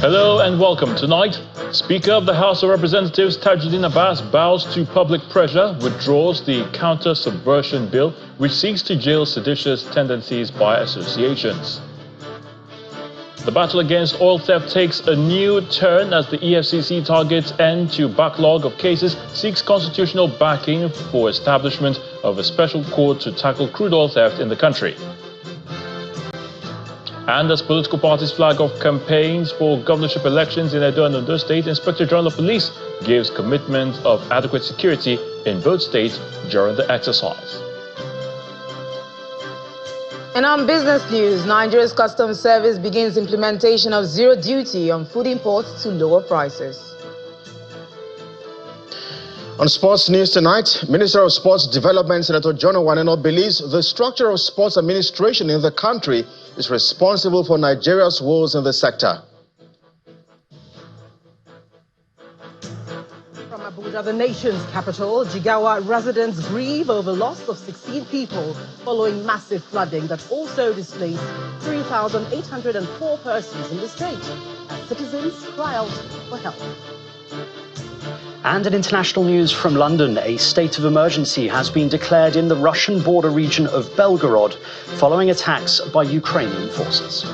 Hello and welcome. Tonight, Speaker of the House of Representatives Tajuddin Abbas bows to public pressure, withdraws the Counter-terrorism bill, which seeks to jail seditious tendencies by associations. The battle against oil theft takes a new turn as the EFCC targets end to backlog of cases, seeks constitutional backing for establishment of a special court to tackle crude oil theft in the country. And as political parties flag off campaigns for governorship elections in Edo and Ondo State, Inspector General of Police gives commitment of adequate security in both states during the exercise. And on business news, Nigeria's Customs Service begins implementation of zero duty on food imports to lower prices. On sports news tonight, Minister of Sports Development Senator John Owaneno believes the structure of sports administration in the country is responsible for Nigeria's woes in the sector. From Abuja, the nation's capital, Jigawa residents grieve over loss of 16 people following massive flooding that also displaced 3,804 persons in the state as citizens cry out for help. And in international news from London, a state of emergency has been declared in the Russian border region of Belgorod following attacks by Ukrainian forces.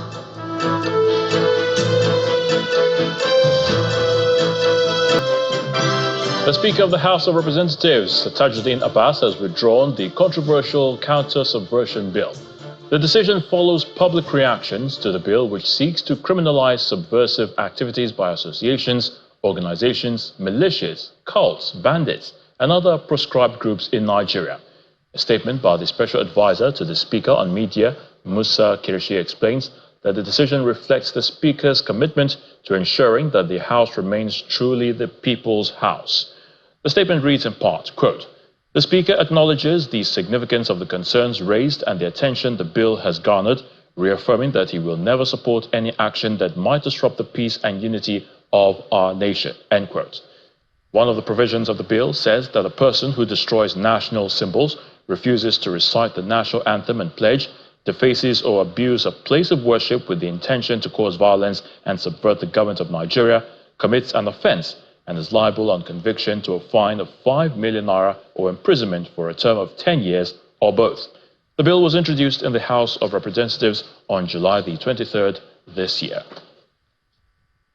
The Speaker of the House of Representatives, Tajuddin Abbas, has withdrawn the controversial Counter-terrorism bill. The decision follows public reactions to the bill, which seeks to criminalize subversive activities by associations, organizations, militias, cults, bandits, and other proscribed groups in Nigeria. A statement by the Special Advisor to the Speaker on Media, Musa Kirishi, explains that the decision reflects the Speaker's commitment to ensuring that the House remains truly the people's House. The statement reads in part, quote, "The Speaker acknowledges the significance of the concerns raised and the attention the bill has garnered, reaffirming that he will never support any action that might disrupt the peace and unity of our nation," end quote. One of the provisions of the bill says that a person who destroys national symbols, refuses to recite the national anthem and pledge, defaces or abuses a place of worship with the intention to cause violence and subvert the government of Nigeria, commits an offense and is liable on conviction to a fine of 5 million naira or imprisonment for a term of 10 years or both. The bill was introduced in the House of Representatives on July the 23rd this year.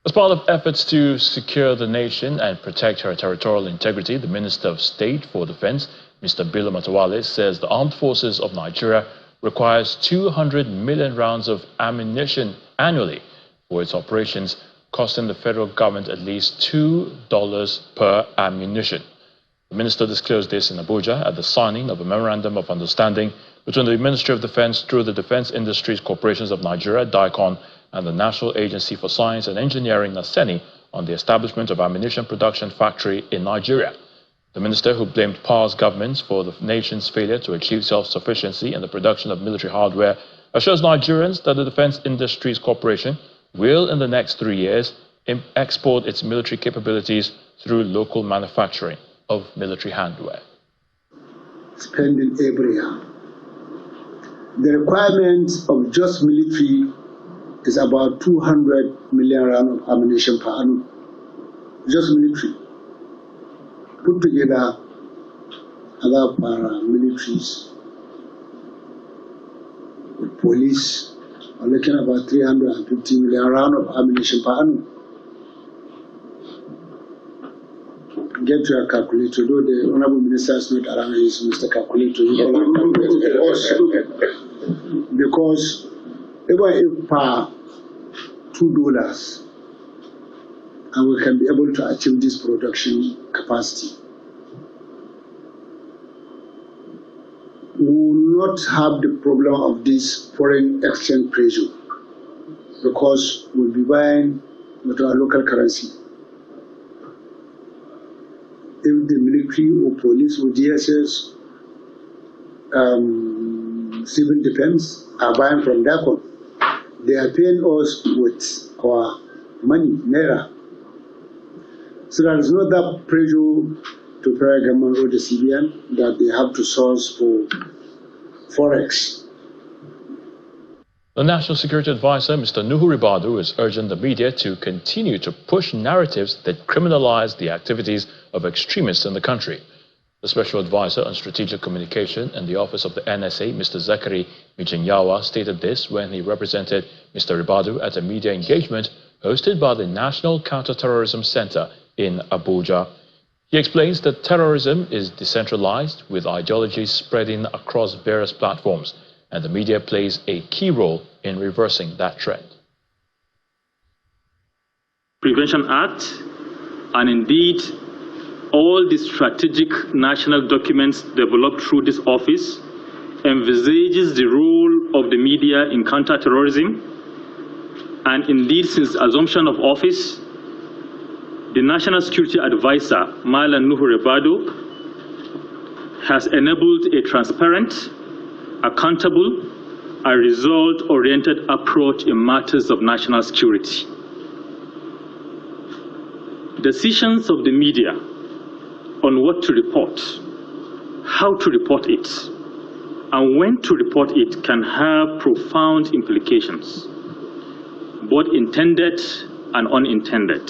As part of efforts to secure the nation and protect her territorial integrity, the Minister of State for Defense, Mr. Bello Matawalle, says the armed forces of Nigeria requires 200 million rounds of ammunition annually for its operations, costing the federal government at least $2 per ammunition. The minister disclosed this in Abuja at the signing of a memorandum of understanding between the Ministry of Defense through the Defense Industries Corporations of Nigeria, DICON, and the National Agency for Science and Engineering, NASENI, on the establishment of ammunition production factory in Nigeria. The minister, who blamed past governments for the nation's failure to achieve self-sufficiency in the production of military hardware, assures Nigerians that the Defense Industries Corporation will, in the next 3 years, export its military capabilities through local manufacturing of military hardware. Spending every year. The requirement of just military is about 200 million rounds of ammunition per annum. Just military. Put together other paramilitaries with police, are looking at about 350 million rounds of ammunition per annum. Get your calculator, though the Honorable Minister is not around, he's Mr. Calculator. Because even if per $2, and we can be able to achieve this production capacity, we will not have the problem of this foreign exchange pressure, because we'll be buying with our local currency. If the military or police or DSS, civil defense are buying from DACON, they are paying us with our money, naira. So there is not that pressure to federal government or the CBN that they have to source for forex. The National Security Advisor, Mr. Nuhu Ribadu, is urging the media to continue to push narratives that criminalize the activities of extremists in the country. The Special Advisor on Strategic Communication in the Office of the NSA, Mr. Zachary Mijinyawa, stated this when he represented Mr. Ribadu at a media engagement hosted by the National Counter-terrorism Center in Abuja. He explains that terrorism is decentralized, with ideologies spreading across various platforms, and the media plays a key role in reversing that trend. Prevention Act, and indeed all the strategic national documents developed through this office, envisages the role of the media in counter-terrorism, and indeed since assumption of office, the National Security Advisor, Malam Nuhu Ribadu, has enabled a transparent, accountable, and result-oriented approach in matters of national security. Decisions of the media on what to report, how to report it, and when to report it can have profound implications, both intended and unintended.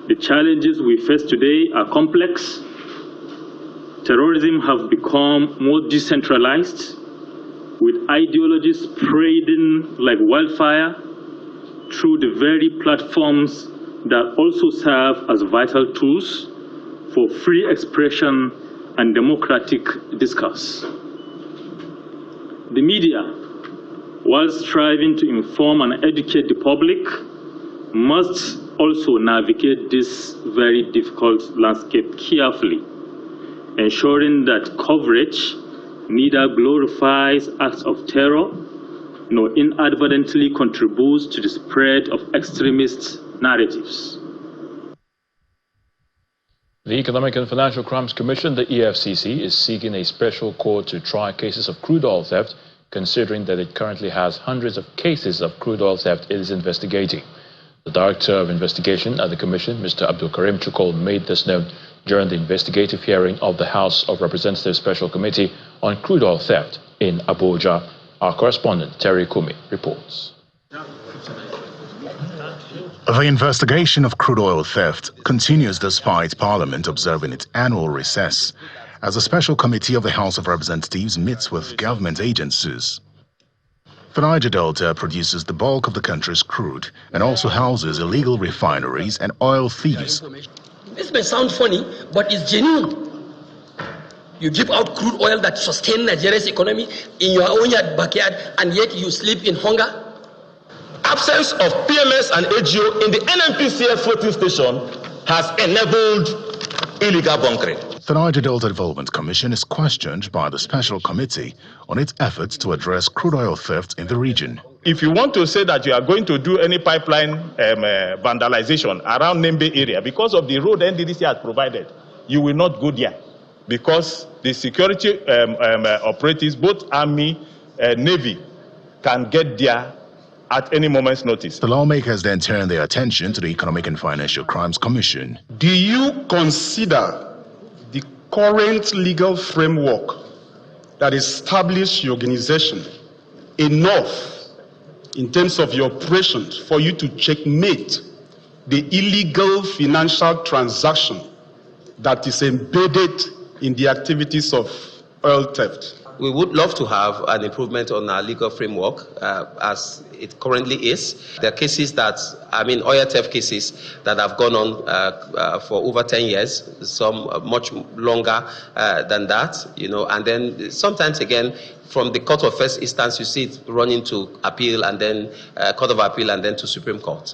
The challenges we face today are complex. Terrorism has become more decentralized, with ideologies spreading like wildfire through the very platforms that also serve as vital tools for free expression and democratic discourse. The media, while striving to inform and educate the public, must also navigate this very difficult landscape carefully, ensuring that coverage neither glorifies acts of terror nor inadvertently contributes to the spread of extremist narratives. The Economic and Financial Crimes Commission, the EFCC, is seeking a special court to try cases of crude oil theft, considering that it currently has hundreds of cases of crude oil theft it is investigating. The Director of Investigation at the Commission, Mr. Abdul Karim Chukol, made this known during the investigative hearing of the House of Representatives Special Committee on Crude Oil Theft in Abuja. Our correspondent, Terry Kumi, reports. The investigation of crude oil theft continues despite Parliament observing its annual recess, as a special committee of the House of Representatives meets with government agencies. The Niger Delta produces the bulk of the country's crude and also houses illegal refineries and oil thieves. This may sound funny, but it's genuine. You give out crude oil that sustains Nigeria's economy in your own backyard, and yet you sleep in hunger. Absence of PMS and AGO in the NNPCL floating station has enabled illegal bunkering. The Niger Delta Development Commission is questioned by the Special Committee on its efforts to address crude oil theft in the region. If you want to say that you are going to do any pipeline vandalization around Nembe area because of the road NDDC has provided, you will not go there, because the security operatives, both Army and Navy, can get there at any moment's notice. The lawmakers then turned their attention to the Economic and Financial Crimes Commission. Do you consider the current legal framework that establishes your organization enough in terms of your operations for you to checkmate the illegal financial transaction that is embedded in the activities of oil theft? We would love to have an improvement on our legal framework as it currently is. There are cases that, oil theft cases that have gone on for over 10 years, some much longer than that, and then sometimes again, from the Court of First Instance, you see it running to appeal and then Court of Appeal and then to Supreme Court,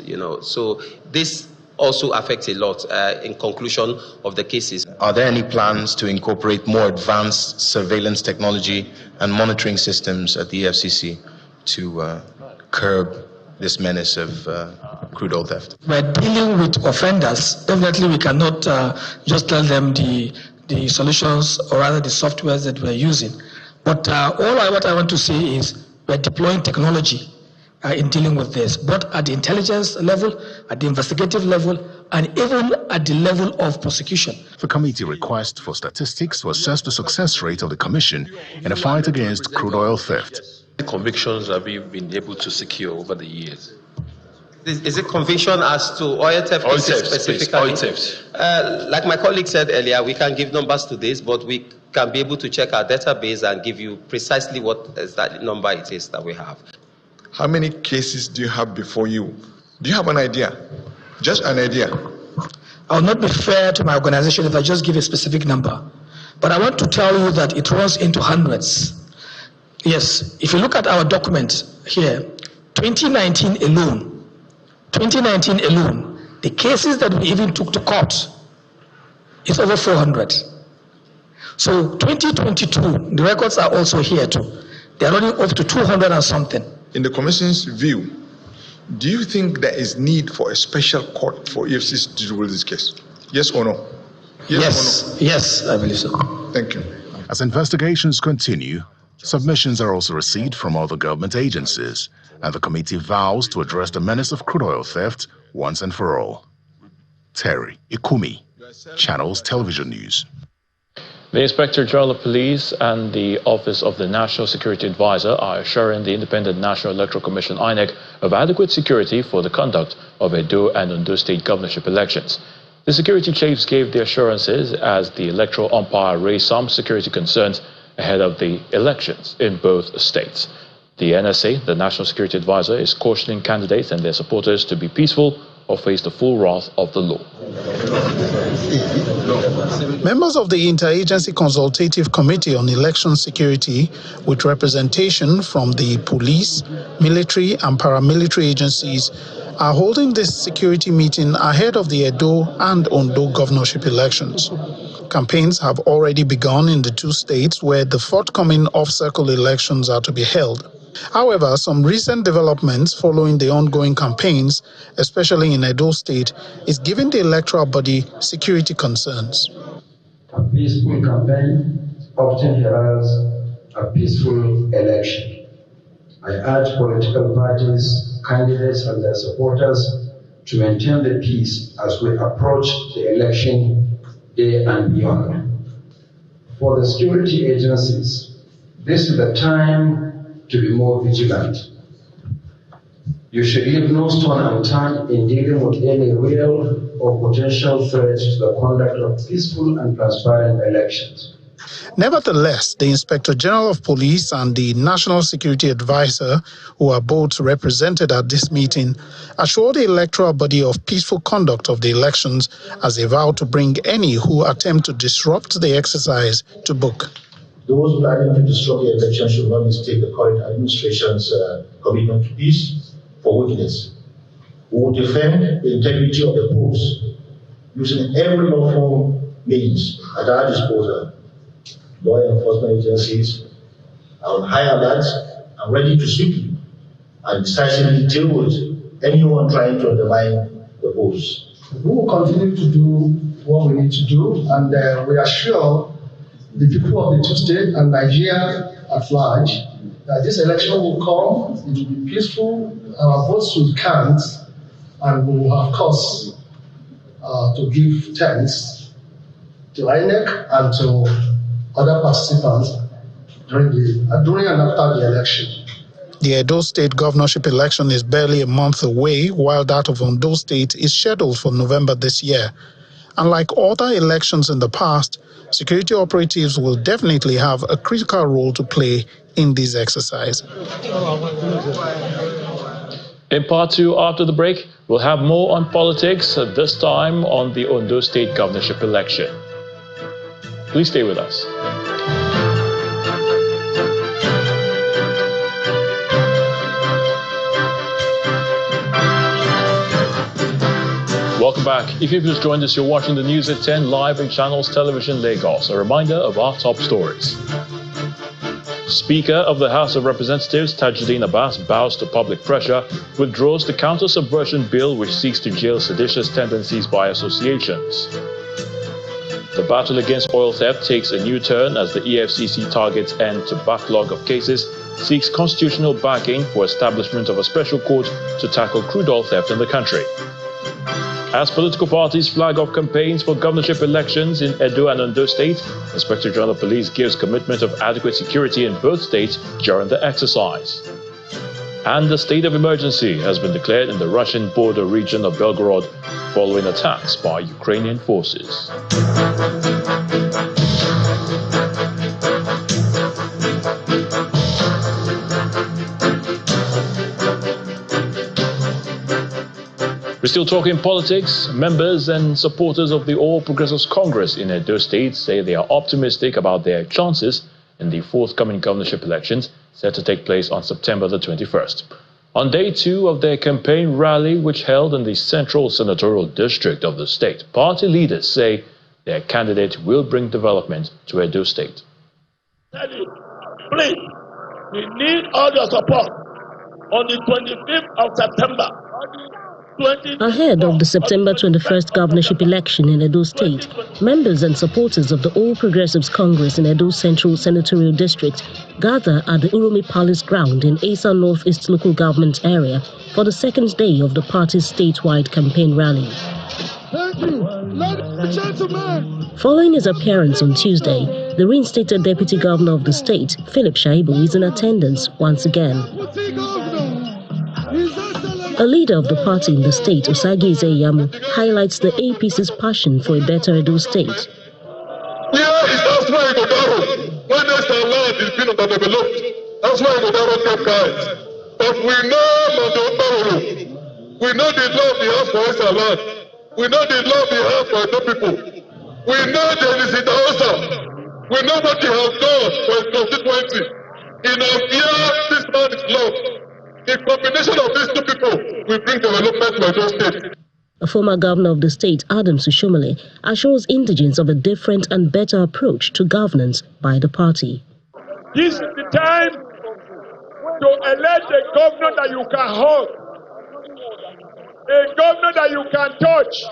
So this also affects a lot in conclusion of the cases. Are there any plans to incorporate more advanced surveillance technology and monitoring systems at the EFCC to curb this menace of crude oil theft? We're dealing with offenders. Definitely we cannot just tell them the solutions, or rather the softwares that we're using. But what I want to say is we're deploying technology in dealing with this, both at the intelligence level, at the investigative level, and even at the level of prosecution. The committee requests for statistics to assess the success rate of the commission in a fight against crude oil theft. convictions have we been able to secure over the years? Is it conviction as to oil theft cases specifically? Oil theft. Like my colleague said earlier, we can give numbers to this, but we can be able to check our database and give you precisely what exact number it is that we have. How many cases do you have before you? Do you have an idea? Just an idea. I will not be fair to my organization if I just give a specific number. But I want to tell you that it runs into hundreds. Yes, if you look at our document here, 2019 alone, the cases that we even took to court is over 400. So 2022, the records are also here too. They are running up to 200 and something. In the Commission's view, do you think there is need for a special court for EFCC to deal with this case? Yes or no? Yes, or no? Yes, I believe so. Thank you. As investigations continue, submissions are also received from other government agencies, and the committee vows to address the menace of crude oil theft once and for all. Terry Ikumi, Channels Television News. The Inspector General of Police and the Office of the National Security Advisor are assuring the Independent National Electoral Commission (INEC) of adequate security for the conduct of Edo and Ondo State governorship elections. The security chiefs gave the assurances as the electoral umpire raised some security concerns ahead of the elections in both states. The NSA, the National Security Advisor, is cautioning candidates and their supporters to be peaceful or face the full wrath of the law. Members of the Interagency Consultative Committee on Election Security, with representation from the police, military and paramilitary agencies, are holding this security meeting ahead of the Edo and Ondo governorship elections. Campaigns have already begun in the two states where the forthcoming off-circle elections are to be held. However, some recent developments following the ongoing campaigns, especially in Edo State, is giving the electoral body security concerns. A peaceful campaign often heralds a peaceful election. I urge political parties, candidates and their supporters to maintain the peace as we approach the election day and beyond. For the security agencies, this is the time to be more vigilant. You should leave no stone unturned in dealing with any real or potential threat to the conduct of peaceful and transparent elections. Nevertheless, the Inspector General of Police and the National Security Advisor, who are both represented at this meeting, assured the electoral body of peaceful conduct of the elections as they vow to bring any who attempt to disrupt the exercise to book. Those planning to disrupt the election should not mistake the current administration's commitment to peace for weakness. We will defend the integrity of the polls using every lawful means at our disposal. Law enforcement agencies are on high alert and ready to swiftly and decisively deal with anyone trying to undermine the polls. We will continue to do what we need to do, and we assure the people of the two states and Nigeria at large that this election will come, it will be peaceful, our votes will count, and we will have cause to give thanks to INEC and to other participants during and after the election. The Edo State governorship election is barely a month away, while that of Ondo State is scheduled for November this year. Unlike other elections in the past, security operatives will definitely have a critical role to play in this exercise. In part two, after the break, we'll have more on politics, this time on the Ondo State governorship election. Please stay with us. Welcome back. If you've just joined us, you're watching the news at 10 live in Channels Television Lagos. A reminder of our top stories. Speaker of the House of Representatives, Tajuddin Abbas, bows to public pressure, withdraws the Counter-terrorism bill which seeks to jail seditious tendencies by associations. The battle against oil theft takes a new turn as the EFCC targets end to backlog of cases, seeks constitutional backing for establishment of a special court to tackle crude oil theft in the country. As political parties flag off campaigns for governorship elections in Edo and Ondo State, Inspector General of Police gives commitment of adequate security in both states during the exercise. And the state of emergency has been declared in the Russian border region of Belgorod following attacks by Ukrainian forces. We're still talking politics. Members and supporters of the All Progressives Congress in Edo State say they are optimistic about their chances in the forthcoming governorship elections set to take place on September the 21st. On day 2 of their campaign rally, which held in the Central Senatorial District of the state, party leaders say their candidate will bring development to Edo State. Please, we need all your support on the 25th of September. Ahead of the September 21st governorship election in Edo State, members and supporters of the All Progressives Congress in Edo Central Senatorial District gather at the Uromi Palace ground in Asa Northeast local government area for the second day of the party's statewide campaign rally. Thank you. Ladies and gentlemen. Following his appearance on Tuesday, the reinstated Deputy Governor of the state, Philip Shaibu, is in attendance once again. A leader of the party in the state, Osagi Izeyamu, highlights the APC's passion for a better Edo State. That's why Igodaro, when there's a land is being underdeveloped, that's why Igodaro kept quiet. But we know Igodaro, we know the love he has for Esa land, we know the love he has for Edo people, we know there is in the Osa, we know what he has done for his constituency. In our fear, this man is loved. The combination of these two people will bring development to Edo State. A former governor of the state, Adam Sushomole, assures indigents of a different and better approach to governance by the party. This is the time to elect a governor that you can hold, a governor that you can touch.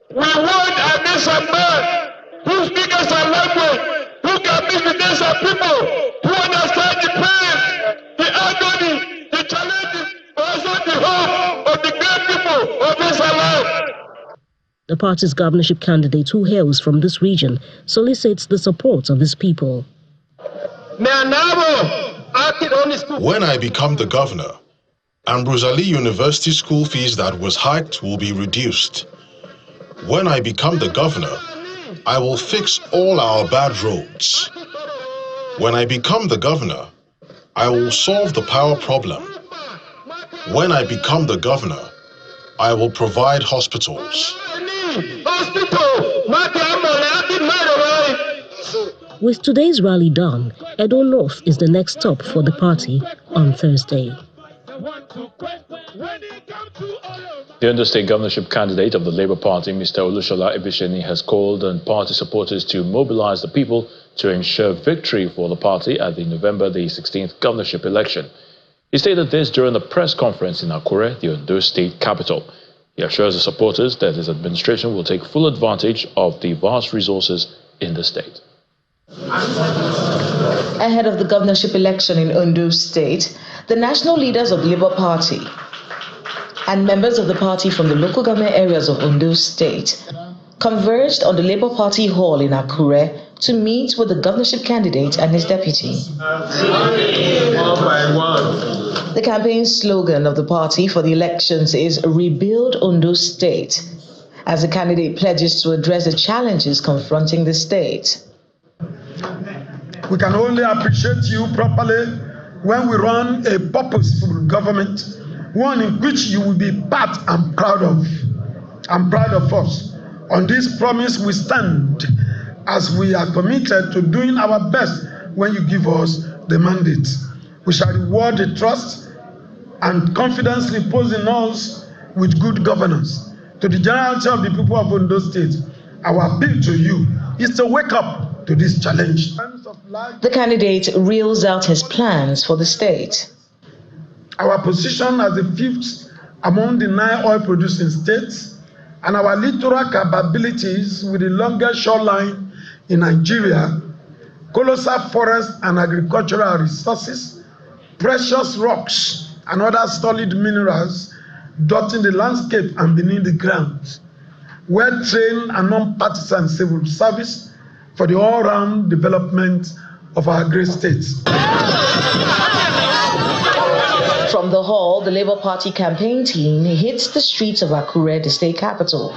We want a decent man who speaks our language, who can meet the needs of people, who understand the pain, the agony, the challenges, also the hope of the great people of this land. The party's governorship candidate, who hails from this region, solicits the support of his people. When I become the governor, Ambrose Ali University school fees that was hiked will be reduced. When I become the governor, I will fix all our bad roads. When I become the governor, I will solve the power problem. When I become the governor, I will provide hospitals. With today's rally done, Edo North is the next stop for the party on Thursday. The Ondo State governorship candidate of the Labour Party, Mr. Olushola Ebisheni, has called on party supporters to mobilize the people to ensure victory for the party at the November the 16th governorship election. He stated this during a press conference in Akure, the Ondo State capital. He assures the supporters that his administration will take full advantage of the vast resources in the state. Ahead of the governorship election in Ondo State, the national leaders of the Labour Party and members of the party from the local government areas of Ondo State converged on the Labour Party Hall in Akure to meet with the governorship candidate and his deputy. The campaign slogan of the party for the elections is Rebuild Ondo State, as the candidate pledges to address the challenges confronting the state. We can only appreciate you properly when we run a purposeful government, one in which you will be part and proud of. I'm proud of us. On this promise we stand, as we are committed to doing our best when you give us the mandate. We shall reward the trust and confidence reposed in us with good governance. To the generality of the people of Ondo State, our appeal to you is to wake up to this challenge. The candidate reels out his plans for the state. Our position as the fifth among the 9 oil-producing states and our littoral capabilities with the longest shoreline in Nigeria, colossal forests and agricultural resources, precious rocks and other solid minerals, dotting the landscape and beneath the ground. Well-trained and non-partisan civil service for the all-round development of our great state. From the hall, the Labour Party campaign team hits the streets of Akure, the state capital.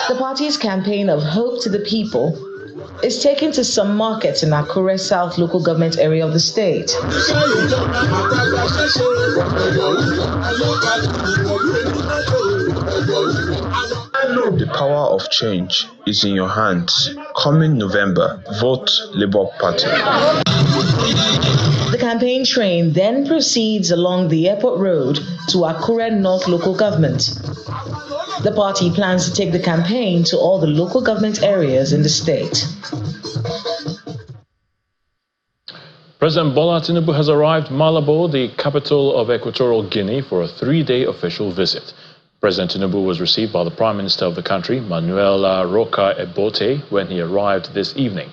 The party's campaign of Hope to the People is taken to some markets in Akure South local government area of the state. The power of change is in your hands. Coming November, vote Labour Party. The campaign train then proceeds along the airport road to Akure North local government. The party plans to take the campaign to all the local government areas in the state. President Bola Tinubu has arrived in Malabo, the capital of Equatorial Guinea, for a 3-day official visit. President Tinubu was received by the Prime Minister of the country, Manuela Roca Ebote, when he arrived this evening.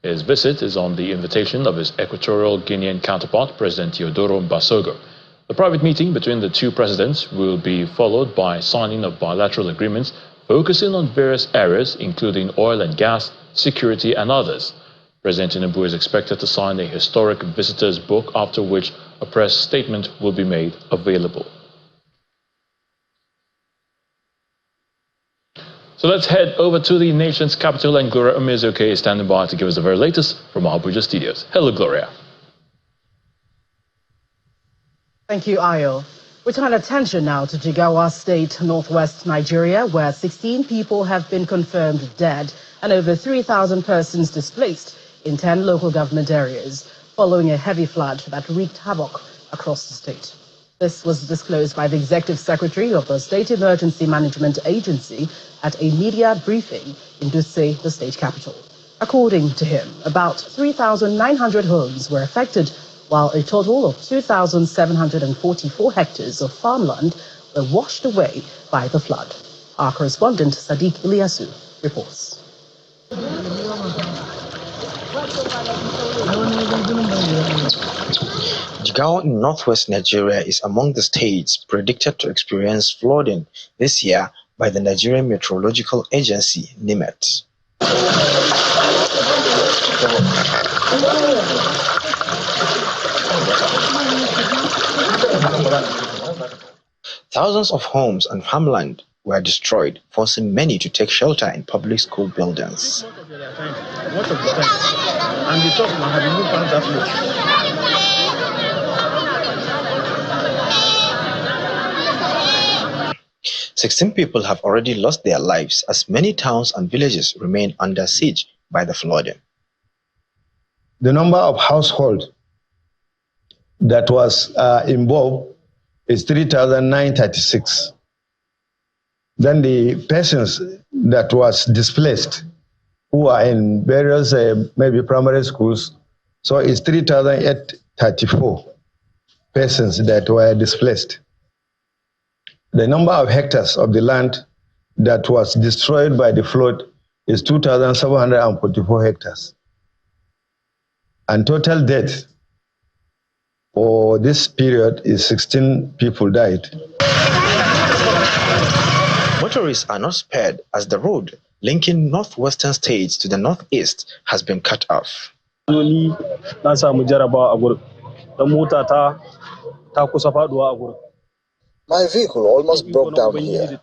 His visit is on the invitation of his Equatorial Guinean counterpart, President Teodoro Mbasogo. The private meeting between the two presidents will be followed by signing of bilateral agreements focusing on various areas, including oil and gas, security, and others. President Tinubu is expected to sign a historic visitors book, after which a press statement will be made available. So let's head over to the nation's capital, and Gloria Umezuke is standing by to give us the very latest from our Abuja studios. Hello, Gloria. Thank you, Ayo. We turn attention now to Jigawa State, northwest Nigeria, where 16 people have been confirmed dead and over 3,000 persons displaced in 10 local government areas, following a heavy flood that wreaked havoc across the state. This was disclosed by the Executive Secretary of the State Emergency Management Agency at a media briefing in Edo State, the state capital. According to him, about 3,900 homes were affected, while a total of 2,744 hectares of farmland were washed away by the flood. Our correspondent, Sadiq Ilyasu, reports. Jigawa in northwest Nigeria is among the states predicted to experience flooding this year by the Nigerian Meteorological Agency, NIMET. Thousands of homes and farmland were destroyed, forcing many to take shelter in public school buildings. Most of the time, and the top have removed that much. 16 people have already lost their lives as many towns and villages remain under siege by the flooding. The number of households that was involved is 3,936. Then the persons that was displaced, who are in various maybe primary schools, so it's 3,834 persons that were displaced. The number of hectares of the land that was destroyed by the flood is 2,744 hectares. And total death for this period is 16 people died. Motorists are not spared as the road linking northwestern states to the northeast has been cut off. My vehicle almost broke down here,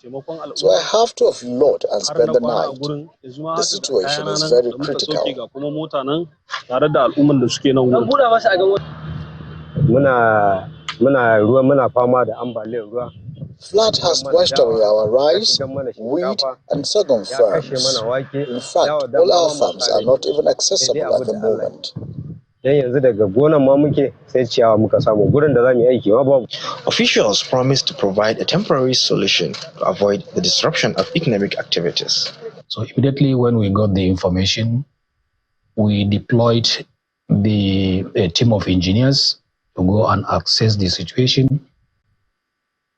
so I have to offload and spend the night. The situation is very critical. Flood has washed away our rice, wheat, and sorghum farms. In fact, all our farms are not even accessible at the moment. Officials promised to provide a temporary solution to avoid the disruption of economic activities. So immediately when we got the information, we deployed a team of engineers to go and assess the situation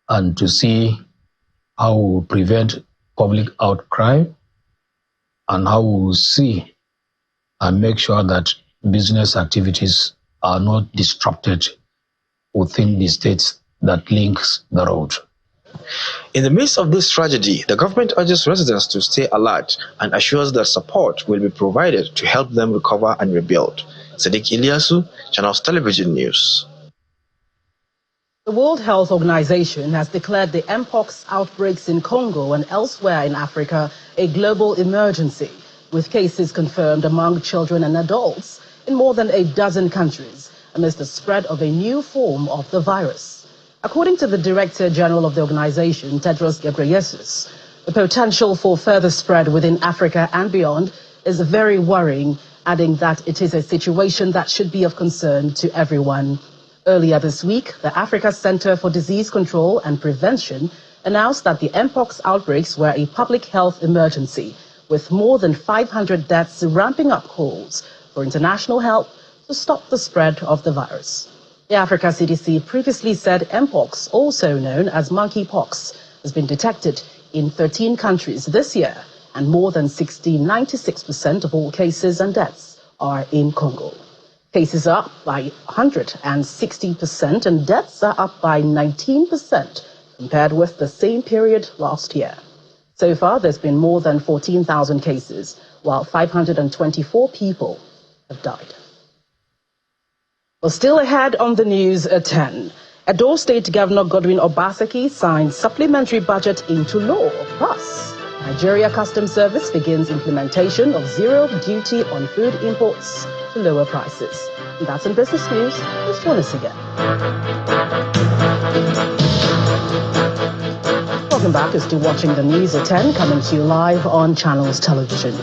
and to see how we prevent public outcry and how we see and make sure that business activities are not disrupted within the states that links the road. In the midst of this tragedy, the government urges residents to stay alert and assures that support will be provided to help them recover and rebuild. Sadiq Ilyasu, Channels Television News. The World Health Organization has declared the Mpox outbreaks in Congo and elsewhere in Africa a global emergency, with cases confirmed among children and adults in more than a dozen countries amidst the spread of a new form of the virus. According to the Director General of the organization, Tedros Ghebreyesus, the potential for further spread within Africa and beyond is very worrying, adding that it is a situation that should be of concern to everyone. Earlier this week, the Africa Center for Disease Control and Prevention announced that the Mpox outbreaks were a public health emergency, with more than 500 deaths, ramping up calls for international help to stop the spread of the virus. The Africa CDC previously said Mpox, also known as monkeypox, has been detected in 13 countries this year, and more than 96% of all cases and deaths are in Congo. Cases are up by 160% and deaths are up by 19% compared with the same period last year. So far, there's been more than 14,000 cases, while 524 people have died. Well, still ahead on the news at 10. Edo State Governor Godwin Obaseki signed supplementary budget into law. Plus, Nigeria Customs Service begins implementation of zero duty on food imports to lower prices. And that's in business news. Please join us again. Welcome back. You're still watching the news at 10, coming to you live on Channels Television.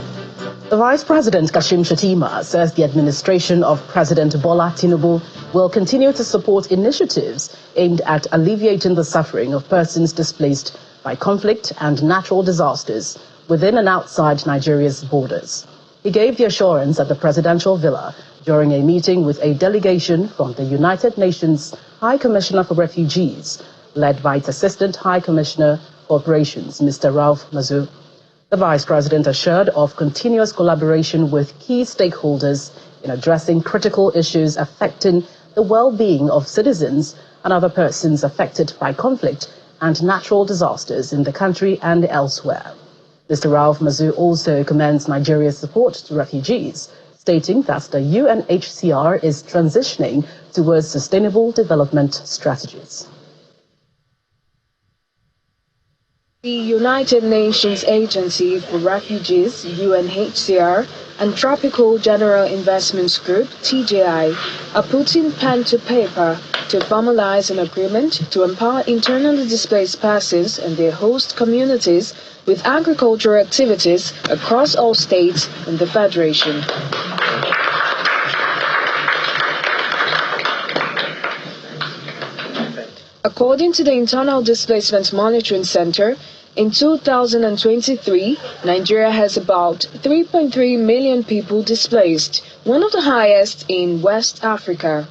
The Vice President, Kashim Shettima, says the administration of President Bola Tinubu will continue to support initiatives aimed at alleviating the suffering of persons displaced by conflict and natural disasters within and outside Nigeria's borders. He gave the assurance at the presidential villa during a meeting with a delegation from the United Nations High Commissioner for Refugees, led by its Assistant High Commissioner for Operations, Mr. Ralph Mazu. The Vice President assured of continuous collaboration with key stakeholders in addressing critical issues affecting the well-being of citizens and other persons affected by conflict and natural disasters in the country and elsewhere. Mr. Ralph Mazu also commends Nigeria's support to refugees, stating that the UNHCR is transitioning towards sustainable development strategies. The United Nations Agency for Refugees, UNHCR, and Tropical General Investments Group, TJI, are putting pen to paper to formalize an agreement to empower internally displaced persons and their host communities with agricultural activities across all states in the Federation. According to the Internal Displacement Monitoring Center, in 2023, Nigeria has about 3.3 million people displaced, one of the highest in West Africa.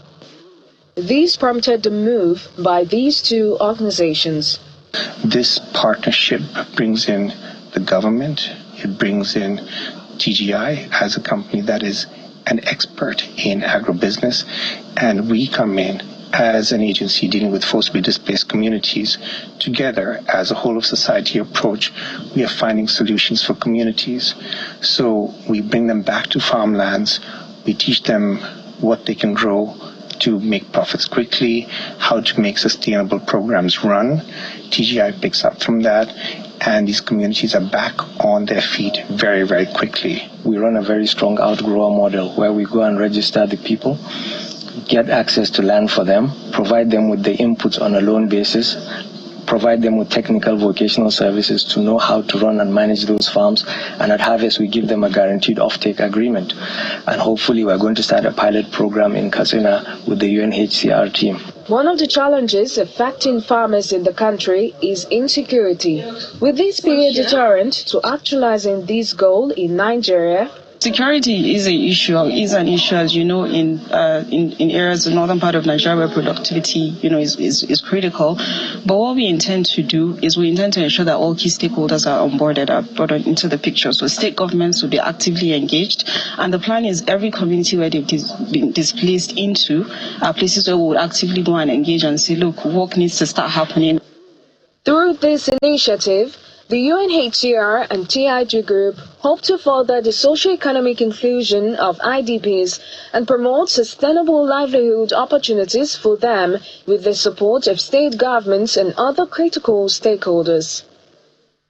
This prompted the move by these two organizations. This partnership brings in the government, it brings in TGI as a company that is an expert in agribusiness, and we come in as an agency dealing with forcibly displaced communities. Together, as a whole of society approach, we are finding solutions for communities. So we bring them back to farmlands, we teach them what they can grow to make profits quickly, how to make sustainable programs run. TGI picks up from that, and these communities are back on their feet very, very quickly. We run a very strong outgrower model where we go and register the people, get access to land for them, provide them with the inputs on a loan basis, provide them with technical vocational services to know how to run and manage those farms, and at harvest we give them a guaranteed offtake agreement. And hopefully we're going to start a pilot program in Katsina with the UNHCR team. One of the challenges affecting farmers in the country is insecurity. With this being a deterrent to actualizing this goal in Nigeria, Security is an issue, as you know, in areas in the northern part of Nigeria where productivity, is critical. But what we intend to do is we intend to ensure that all key stakeholders are onboarded, are brought into the picture. So state governments will be actively engaged, and the plan is every community where they've been displaced into are places where we would actively go and engage and say, look, work needs to start happening. Through this initiative, the UNHCR and TIG Group hope to further the socio-economic inclusion of IDPs and promote sustainable livelihood opportunities for them with the support of state governments and other critical stakeholders.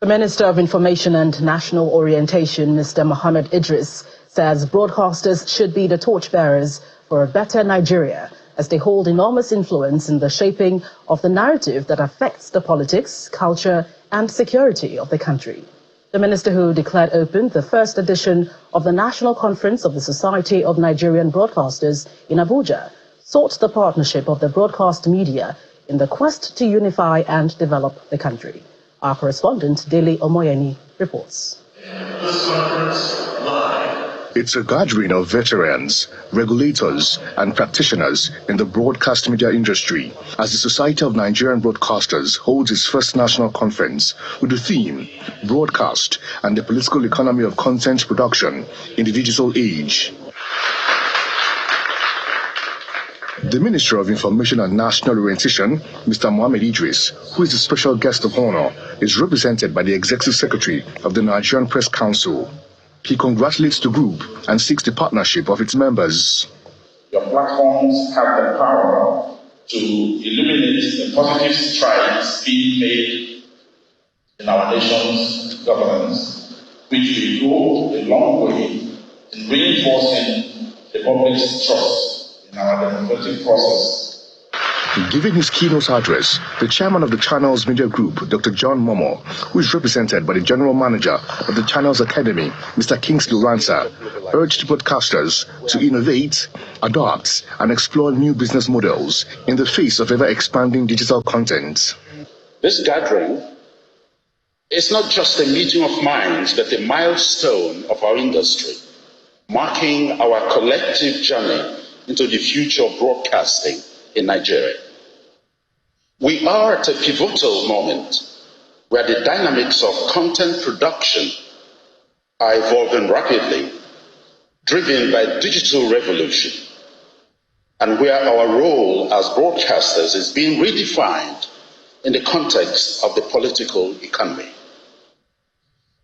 The Minister of Information and National Orientation, Mr. Mohammed Idris, says broadcasters should be the torchbearers for a better Nigeria, as they hold enormous influence in the shaping of the narrative that affects the politics, culture, and security of the country. The minister, who declared open the first edition of the National Conference of the Society of Nigerian Broadcasters in Abuja, sought the partnership of the broadcast media in the quest to unify and develop the country. Our correspondent, Dele Omoyeni, reports. It's a gathering of veterans, regulators, and practitioners in the broadcast media industry as the Society of Nigerian Broadcasters holds its first national conference with the theme, Broadcast and the Political Economy of Content Production in the Digital Age. The Minister of Information and National Orientation, Mr. Mohammed Idris, who is the special guest of honor, is represented by the Executive Secretary of the Nigerian Press Council. He congratulates the group and seeks the partnership of its members. Your platforms have the power to illuminate the positive strides being made in our nation's governance, which will go a long way in reinforcing the public's trust in our democratic process. Giving his keynote address, the chairman of the Channels Media Group, Dr. John Momo, who is represented by the general manager of the Channels Academy, Mr. Kingsley Ransa, urged broadcasters to innovate, adapt, and explore new business models in the face of ever-expanding digital content. This gathering is not just a meeting of minds, but a milestone of our industry, marking our collective journey into the future of broadcasting in Nigeria. We are at a pivotal moment where the dynamics of content production are evolving rapidly, driven by digital revolution, and where our role as broadcasters is being redefined in the context of the political economy.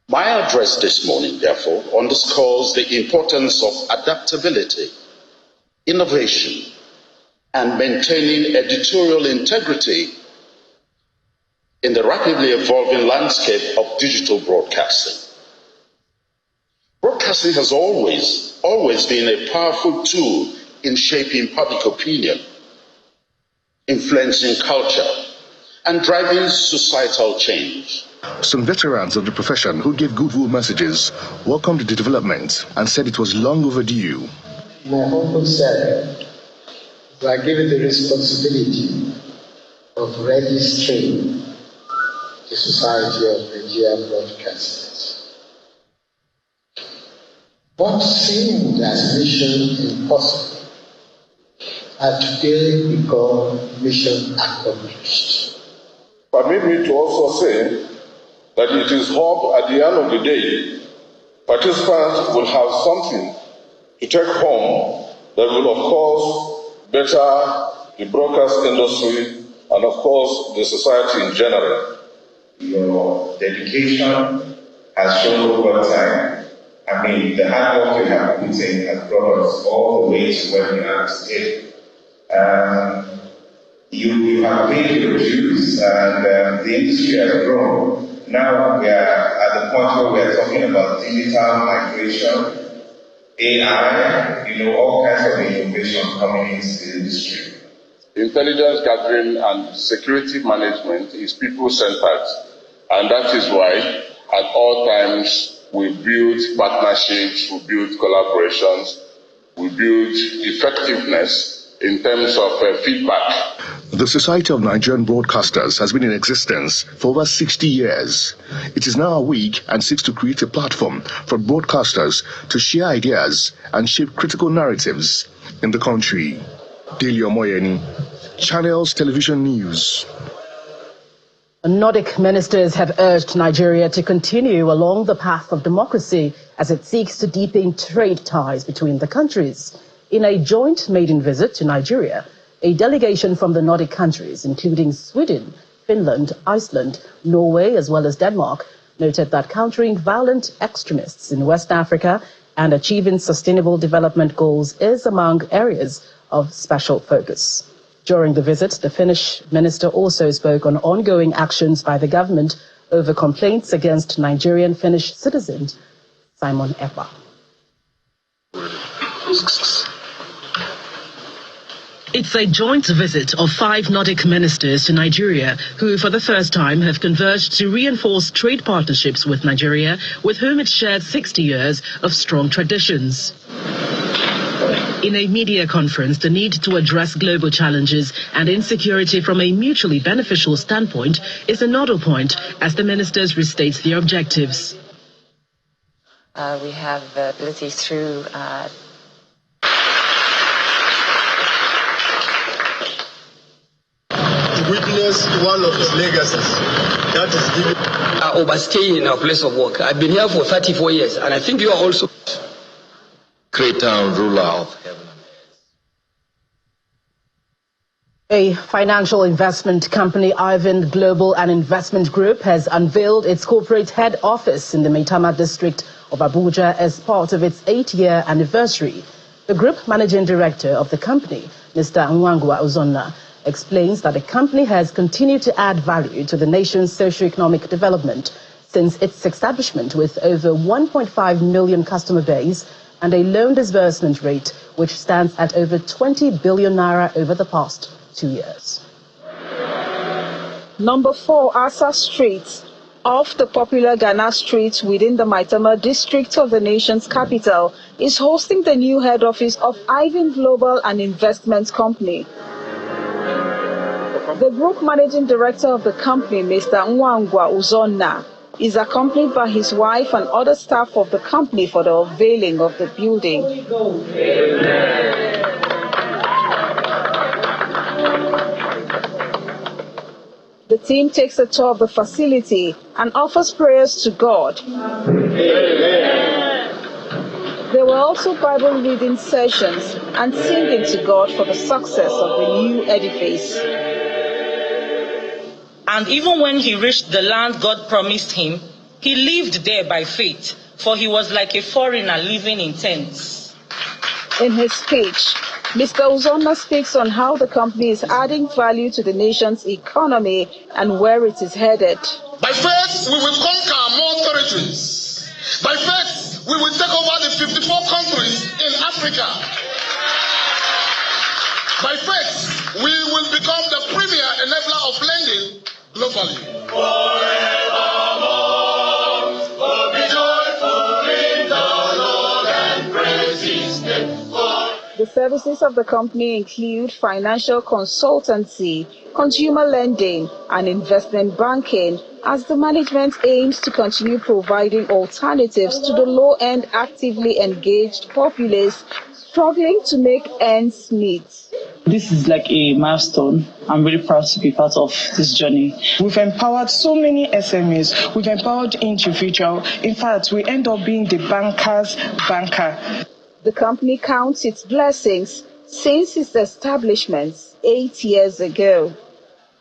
My address this morning, therefore, underscores the importance of adaptability, innovation, and maintaining editorial integrity in the rapidly evolving landscape of digital broadcasting. Broadcasting has always been a powerful tool in shaping public opinion, influencing culture, and driving societal change. Some veterans of the profession who gave goodwill messages welcomed the development and said it was long overdue. My humble self, we are given the responsibility of registering the Society of Nigerian Broadcasters. What seemed as mission impossible has today become mission accomplished. Permit me to also say that it is hope at the end of the day, participants will have something to take home that will, of course, better the broadcast industry and, of course, the society in general. Your dedication has shown over time. I mean, the hard work you have put in has brought us all the way to where we are today. You have paid your dues, and the industry has grown. Now we are at the point where we are talking about digital migration, AI, all kinds of innovation coming into the industry. Intelligence gathering and security management is people-centered, and that is why at all times we build partnerships, we build collaborations, we build effectiveness in terms of feedback. The Society of Nigerian Broadcasters has been in existence for over 60 years. It is now awake and seeks to create a platform for broadcasters to share ideas and shape critical narratives in the country. Daily Omoyeni, Channels Television News. Nordic ministers have urged Nigeria to continue along the path of democracy as it seeks to deepen trade ties between the countries. In a joint maiden visit to Nigeria, a delegation from the Nordic countries, including Sweden, Finland, Iceland, Norway, as well as Denmark, noted that countering violent extremists in West Africa and achieving sustainable development goals is among areas of special focus. During the visit, the Finnish minister also spoke on ongoing actions by the government over complaints against Nigerian Finnish citizen Simon Epa. It's a joint visit of 5 Nordic ministers to Nigeria, who for the first time have converged to reinforce trade partnerships with Nigeria, with whom it shared 60 years of strong traditions. In a media conference, the need to address global challenges and insecurity from a mutually beneficial standpoint is a nodal point as the ministers restate their objectives. We have the ability through witness one of his legacies. That is giving overstaying in our place of work. I've been here for 34 years, and I think you are also creator and ruler of heaven. A financial investment company, Ivan Global and Investment Group, has unveiled its corporate head office in the Maitama district of Abuja as part of its 8-year anniversary. The group managing director of the company, Mr. Nwangwa Uzonna, explains that the company has continued to add value to the nation's socio-economic development since its establishment, with over 1.5 million customer base and a loan disbursement rate which stands at over 20 billion naira over the past 2 years. Number 4 Asa Street, off the popular Ghana Street within the Maitama district of the nation's capital, is hosting the new head office of Ivan Global and Investment Company. The group managing director of the company, Mr. Nwangwa Uzonna, is accompanied by his wife and other staff of the company for the unveiling of the building. The team takes a tour of the facility and offers prayers to God. There were also Bible reading sessions and singing to God for the success of the new edifice. And even when he reached the land God promised him, he lived there by faith, for he was like a foreigner living in tents. In his speech, Mr. Uzonna speaks on how the company is adding value to the nation's economy and where it is headed. By faith, we will conquer more territories. By faith, we will take over the 54 countries in Africa. By faith, we will become the premier enabler of lending globally. Forevermore, oh, be joyful in the Lord and praise His name. The services of the company include financial consultancy, consumer lending, and investment banking, as the management aims to continue providing alternatives to the low-end actively engaged populace struggling to make ends meet. This is like a milestone. I'm really proud to be part of this journey. We've empowered so many SMEs. We've empowered individuals. In fact, we end up being the banker's banker. The company counts its blessings since its establishment 8 years ago.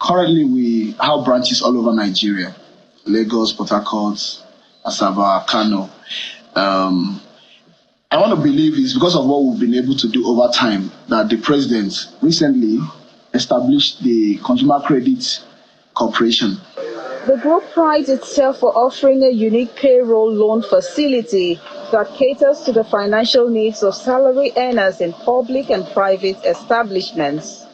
Currently, we have branches all over Nigeria: Lagos, Port Harcourt, Asaba, Kano. I want to believe it's because of what we've been able to do over time that the president recently established the Consumer Credit Corporation. The group prides itself for offering a unique payroll loan facility that caters to the financial needs of salary earners in public and private establishments.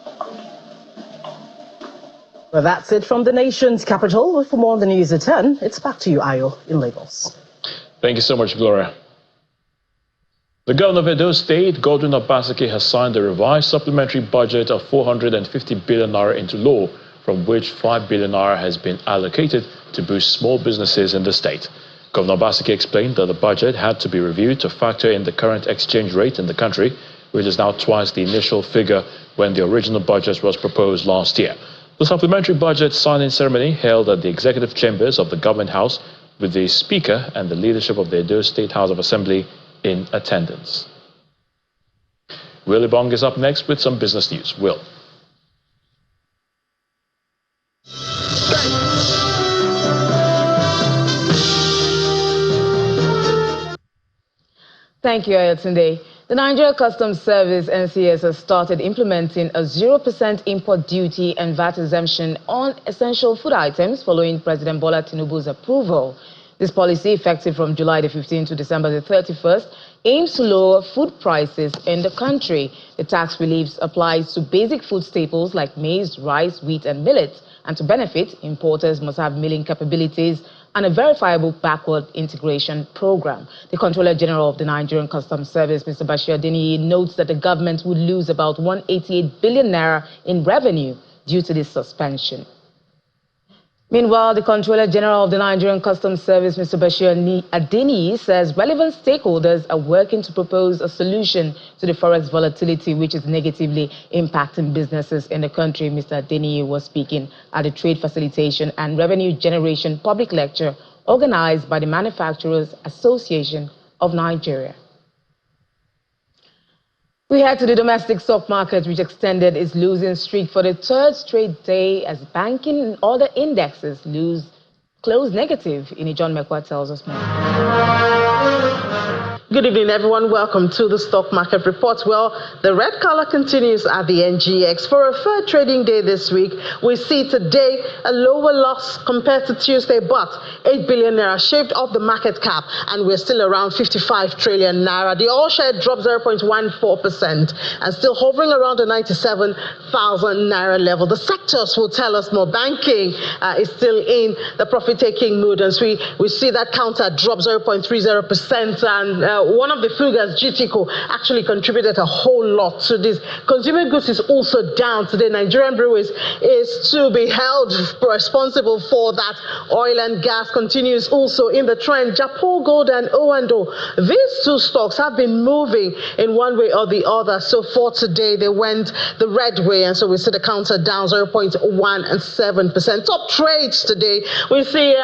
Well, that's it from the nation's capital. For more on the news at 10, it's back to you, Ayo, in Lagos. Thank you so much, Gloria. The governor of Edo State, Godwin Obaseki, has signed a revised supplementary budget of 450 billion naira into law, from which 5 billion naira has been allocated to boost small businesses in the state. Governor Obaseki explained that the budget had to be reviewed to factor in the current exchange rate in the country, which is now twice the initial figure when the original budget was proposed last year. The supplementary budget signing ceremony held at the executive chambers of the Government House, with the Speaker and the leadership of the Edo State House of Assembly in attendance. Will Ibong is up next with some business news. Will. Thank you, Ayotunde. The Nigeria Customs Service, NCS, has started implementing a 0% import duty and VAT exemption on essential food items following President Bola Tinubu's approval. This policy, effective from July the 15th to December the 31st, aims to lower food prices in the country. The tax relief applies to basic food staples like maize, rice, wheat, and millet. And to benefit, importers must have milling capabilities and a verifiable backward integration program. The Controller General of the Nigerian Customs Service, Mr. Bashir Adeniyi, notes that the government would lose about 188 billion naira in revenue due to this suspension. Meanwhile, the Controller General of the Nigerian Customs Service, Mr. Bashir Adeniyi, says relevant stakeholders are working to propose a solution to the forex volatility, which is negatively impacting businesses in the country. Mr. Adeniyi was speaking at the Trade Facilitation and Revenue Generation public lecture organized by the Manufacturers Association of Nigeria. We head to the domestic stock market, which extended its losing streak for the third straight day as banking and other indexes closed negative. John Mekwa tells us more. Good evening, everyone. Welcome to the Stock Market Report. Well, the red color continues at the NGX. For a third trading day this week, we see today a lower loss compared to Tuesday, but 8 billion naira shaved off the market cap, and we're still around 55 trillion naira. The all share dropped 0.14% and still hovering around the 97,000 naira level. The sectors will tell us more. Banking is still in the profit-taking mood, and we see that counter drop 0.30%, and one of the figures, GTCO, actually contributed a whole lot to this. Consumer goods is also down today. Nigerian Breweries is to be held responsible for that. Oil and gas continues also in the trend. Japo Gold and Ondo, these two stocks have been moving in one way or the other. So for today, they went the red way, and so we see the counter down 0.17%. Top trades today, we see,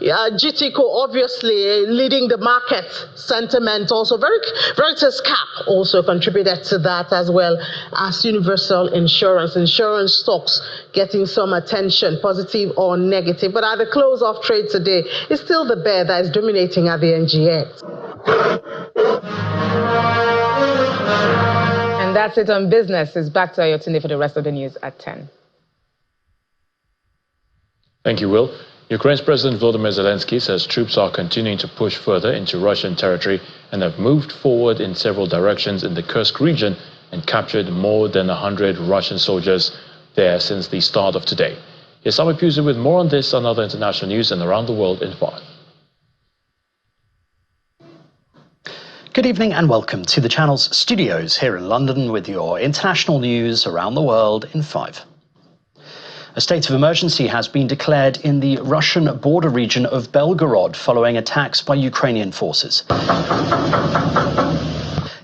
GTCO obviously leading the market sentiment. Also, Veritas Cap also contributed to that, as well as Universal Insurance. Insurance stocks getting some attention, positive or negative. But at the close of trade today, it's still the bear that is dominating at the NGX. And that's it on business. It's back to Ayotunde for the rest of the news at 10. Thank you, Will. Ukraine's President Volodymyr Zelensky says troops are continuing to push further into Russian territory and have moved forward in several directions in the Kursk region and captured more than 100 Russian soldiers there since the start of today. Here's Sami Puzu with more on this and other international news and around the world in 5. Good evening and welcome to the channel's studios here in London with your international news around the world in 5. A state of emergency has been declared in the Russian border region of Belgorod following attacks by Ukrainian forces.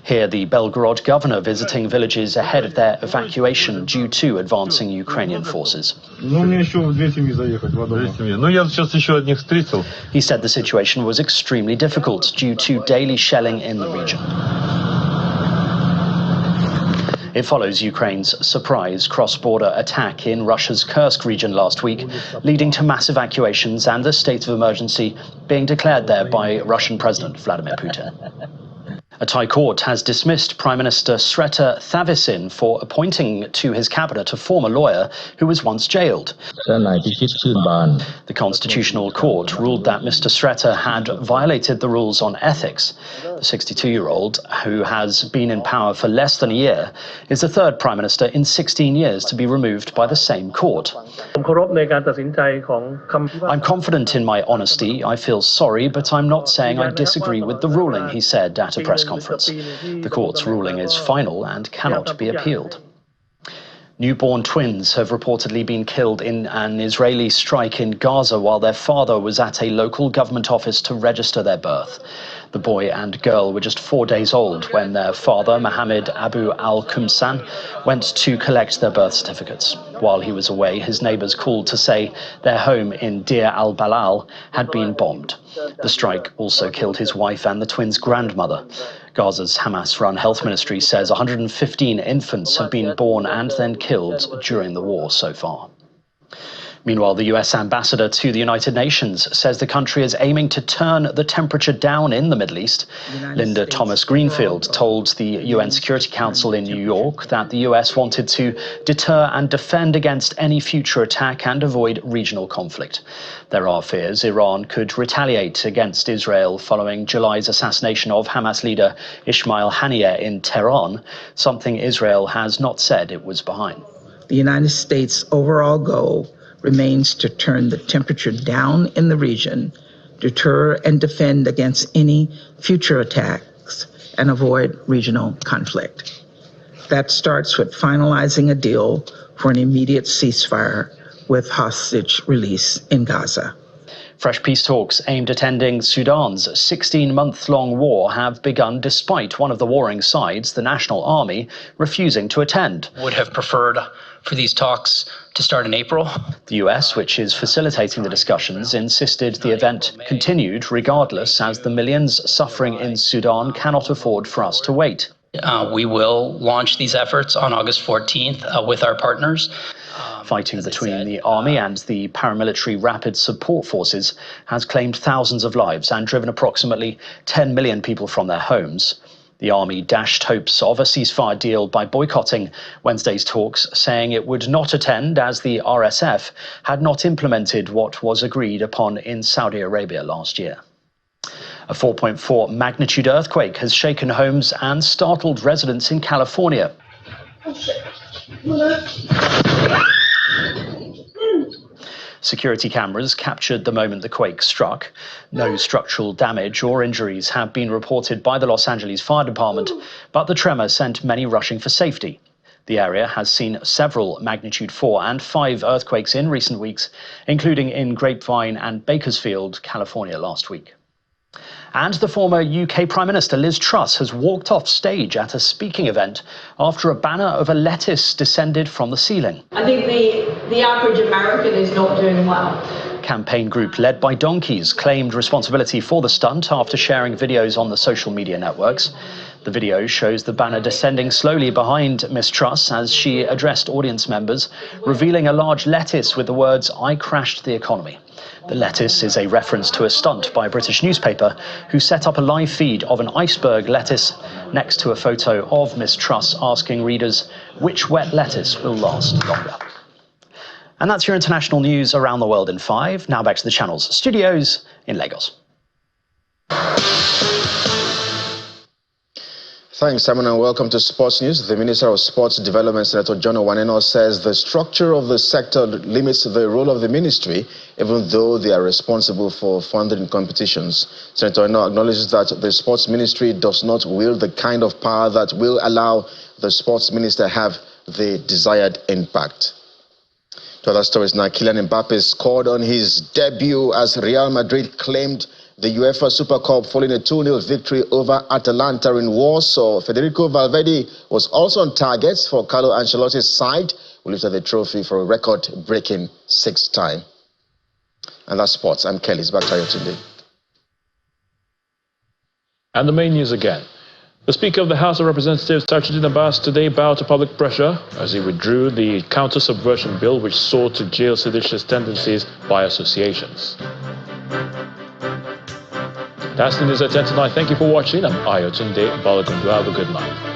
Here, the Belgorod governor visiting villages ahead of their evacuation due to advancing Ukrainian forces. He said the situation was extremely difficult due to daily shelling in the region. It follows Ukraine's surprise cross-border attack in Russia's Kursk region last week, leading to mass evacuations and a state of emergency being declared there by Russian President Vladimir Putin. A Thai court has dismissed Prime Minister Srettha Thavisin for appointing to his cabinet a former lawyer who was once jailed. The Constitutional Court ruled that Mr. Srettha had violated the rules on ethics. The 62-year-old, who has been in power for less than a year, is the third Prime Minister in 16 years to be removed by the same court. I'm confident in my honesty. I feel sorry, but I'm not saying I disagree with the ruling, he said at a press conference. The court's ruling is final and cannot be appealed. Newborn twins have reportedly been killed in an Israeli strike in Gaza while their father was at a local government office to register their birth. The boy and girl were just 4 days old when their father, Mohammed Abu al-Kumsan, went to collect their birth certificates. While he was away, his neighbors called to say their home in Deir al-Balal had been bombed. The strike also killed his wife and the twins' grandmother. Gaza's Hamas-run health ministry says 115 infants have been born and then killed during the war so far. Meanwhile, the US ambassador to the United Nations says the country is aiming to turn the temperature down in the Middle East. Linda Thomas-Greenfield told the UN Security Council in New York that the US wanted to deter and defend against any future attack and avoid regional conflict. There are fears Iran could retaliate against Israel following July's assassination of Hamas leader Ismail Haniyeh in Tehran, something Israel has not said it was behind. The United States' overall goal remains to turn the temperature down in the region, deter and defend against any future attacks, and avoid regional conflict. That starts with finalizing a deal for an immediate ceasefire with hostage release in Gaza. Fresh peace talks aimed at ending Sudan's 16-month-long war have begun despite one of the warring sides, the National Army, refusing to attend. Would have preferred for these talks to start in April. The US, which is facilitating the discussions, insisted the event continued regardless, as the millions suffering in Sudan cannot afford for us to wait. We will launch these efforts on August 14th with our partners. Fighting between the army and the paramilitary rapid support forces has claimed thousands of lives and driven approximately 10 million people from their homes. The army dashed hopes of a ceasefire deal by boycotting Wednesday's talks, saying it would not attend as the RSF had not implemented what was agreed upon in Saudi Arabia last year. A 4.4 magnitude earthquake has shaken homes and startled residents in California. Security cameras captured the moment the quake struck. No structural damage or injuries have been reported by the Los Angeles Fire Department, but the tremor sent many rushing for safety. The area has seen several magnitude 4 and 5 earthquakes in recent weeks, including in Grapevine and Bakersfield, California last week. And the former UK Prime Minister Liz Truss has walked off stage at a speaking event after a banner of a lettuce descended from the ceiling. I think the average American is not doing well. Campaign group led by donkeys claimed responsibility for the stunt after sharing videos on the social media networks. The video shows the banner descending slowly behind Miss Truss as she addressed audience members, revealing a large lettuce with the words, "I crashed the economy." The lettuce is a reference to a stunt by a British newspaper who set up a live feed of an iceberg lettuce next to a photo of Miss Truss asking readers which wet lettuce will last longer. And that's your international news around the world in 5. Now back to the channel's studios in Lagos. Thanks, Simon, and welcome to Sports News. The Minister of Sports Development, Senator John Owaneno, says the structure of the sector limits the role of the ministry, even though they are responsible for funding competitions. Senator Owaneno acknowledges that the sports ministry does not wield the kind of power that will allow the sports minister have the desired impact. To other stories now, Kylian Mbappe scored on his debut as Real Madrid claimed the UEFA Super Cup following a 2-0 victory over Atalanta in Warsaw. Federico Valverde was also on target for Carlo Ancelotti's side, who lifted the trophy for a record-breaking 6th time. And that's sports. I'm Kelly. It's back to you today. And the main news again. The Speaker of the House of Representatives, Tajuddin Abbas, today bowed to public pressure as he withdrew the Counter-terrorism bill which sought to jail seditious tendencies by associations. That's the news at 10 tonight. Thank you for watching. I'm Ayotunde Balogun. Have a good night.